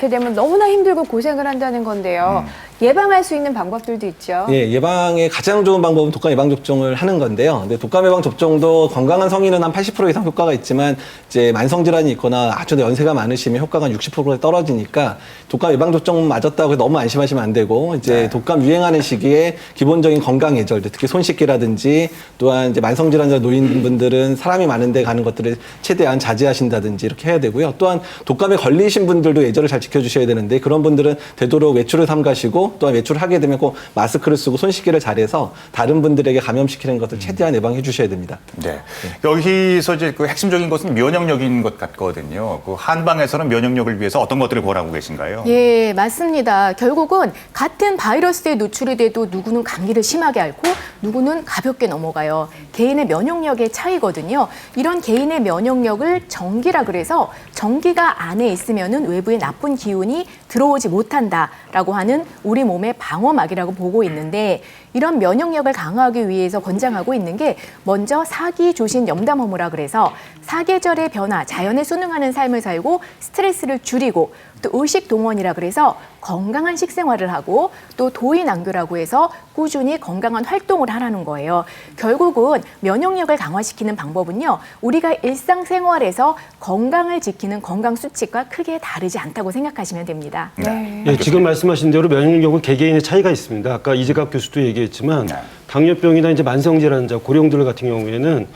낳게 되면 너무나 힘들고 고생을 한다는 건데요. 예방할 수 있는 방법들도 있죠. 예, 예방의 가장 좋은 방법은 독감 예방 접종을 하는 건데요. 근데 독감 예방 접종도 건강한 성인은 한 80% 이상 효과가 있지만 이제 만성 질환이 있거나 아주 연세가 많으시면 효과가 60%가 떨어지니까 독감 예방 접종 맞았다고 너무 안심하시면 안 되고 이제 독감 유행하는 시기에 기본적인 건강 예절들, 특히 손 씻기라든지 또한 이제 만성 질환자 노인분들은 사람이 많은데 가는 것들을 최대한 자제하신다든지 이렇게 해야 되고요. 또한 독감에 걸리신 분들도 예절을 잘 지켜주셔야 되는데 그런 분들은 되도록 외출을 삼가시고 또한 외출을 하게 되면 꼭 마스크를 쓰고 손 씻기를 잘해서 다른 분들에게 감염시키는 것을 최대한 예방해 주셔야 됩니다. 네. 여기서 이제 그 핵심적인 것은 면역력인 것 같거든요. 그 한방에서는 면역력을 위해서 어떤 것들을 권하고 계신가요? 예, 맞습니다. 결국은 같은 바이러스에 노출이 돼도 누구는 감기를 심하게 앓고 누구는 가볍게 넘어가요. 개인의 면역력의 차이거든요. 이런 개인의 면역력을 정기라 그래서 정기가 안에 있으면은 외부의 나쁜 기운이 들어오지 못한다라고 하는 우리 몸의 방어막이라고 보고 있는데 이런 면역력을 강화하기 위해서 권장하고 있는 게 먼저 사기조신 염담허무라 그래서 사계절의 변화, 자연에 순응하는 삶을 살고 스트레스를 줄이고 또 의식동원이라 그래서 건강한 식생활을 하고 또 도인안교라고 해서 꾸준히 건강한 활동을 하라는 거예요. 결국은 면역력을 강화시키는 방법은요. 우리가 일상생활에서 건강을 지키는 건강 수칙과 크게 다르지 않다고 생각하시면 됩니다. 네. 예, 지금 말씀하신 대로 면역력은 개개인의 차이가 있습니다. 아까 이재갑 교수도 얘기했지만 당뇨병이나 이제 만성질환자, 고령들 같은 경우에는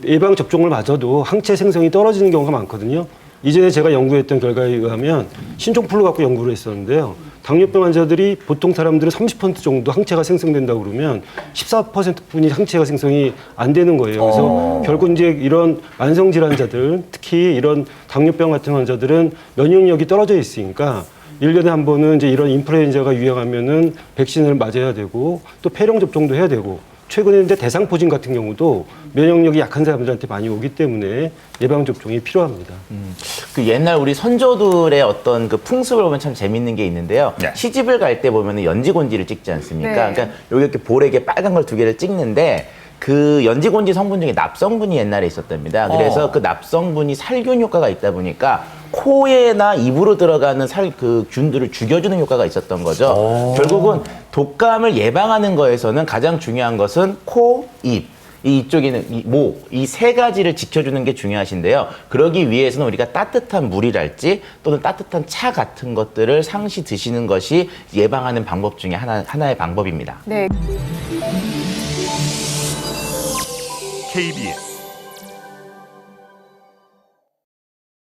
예방 접종을 맞아도 항체 생성이 떨어지는 경우가 많거든요. 이전에 제가 연구했던 결과에 의하면 신종플루 갖고 연구를 했었는데요. 당뇨병 환자들이 보통 사람들은 30% 정도 항체가 생성된다고 그러면 14%뿐이 항체가 생성이 안 되는 거예요. 그래서 결국 이제 이런 만성 질환자들, 특히 이런 당뇨병 같은 환자들은 면역력이 떨어져 있으니까 1년에 한 번은 이제 이런 인플루엔자가 유행하면은 백신을 맞아야 되고 또 폐렴 접종도 해야 되고 최근에 이제 대상포진 같은 경우도 면역력이 약한 사람들한테 많이 오기 때문에 예방 접종이 필요합니다. 그 옛날 우리 선조들의 어떤 그 풍습을 보면 참 재밌는 게 있는데요. 네. 시집을 갈 때 보면은 연지곤지를 찍지 않습니까? 네. 그러니까 여기 이렇게 볼에 빨간 걸 2개를 찍는데 그 연지곤지 성분 중에 납성분이 옛날에 있었답니다. 그래서 그 납성분이 살균 효과가 있다 보니까 코에나 입으로 들어가는 그 균들을 죽여주는 효과가 있었던 거죠. 결국은 독감을 예방하는 거에서는 가장 중요한 것은 코, 입, 이쪽에는 목, 이 3가지를 지켜주는 게 중요하신데요. 그러기 위해서는 우리가 따뜻한 물이랄지 또는 따뜻한 차 같은 것들을 상시 드시는 것이 예방하는 방법 중에 하나의 방법입니다. 네. KBS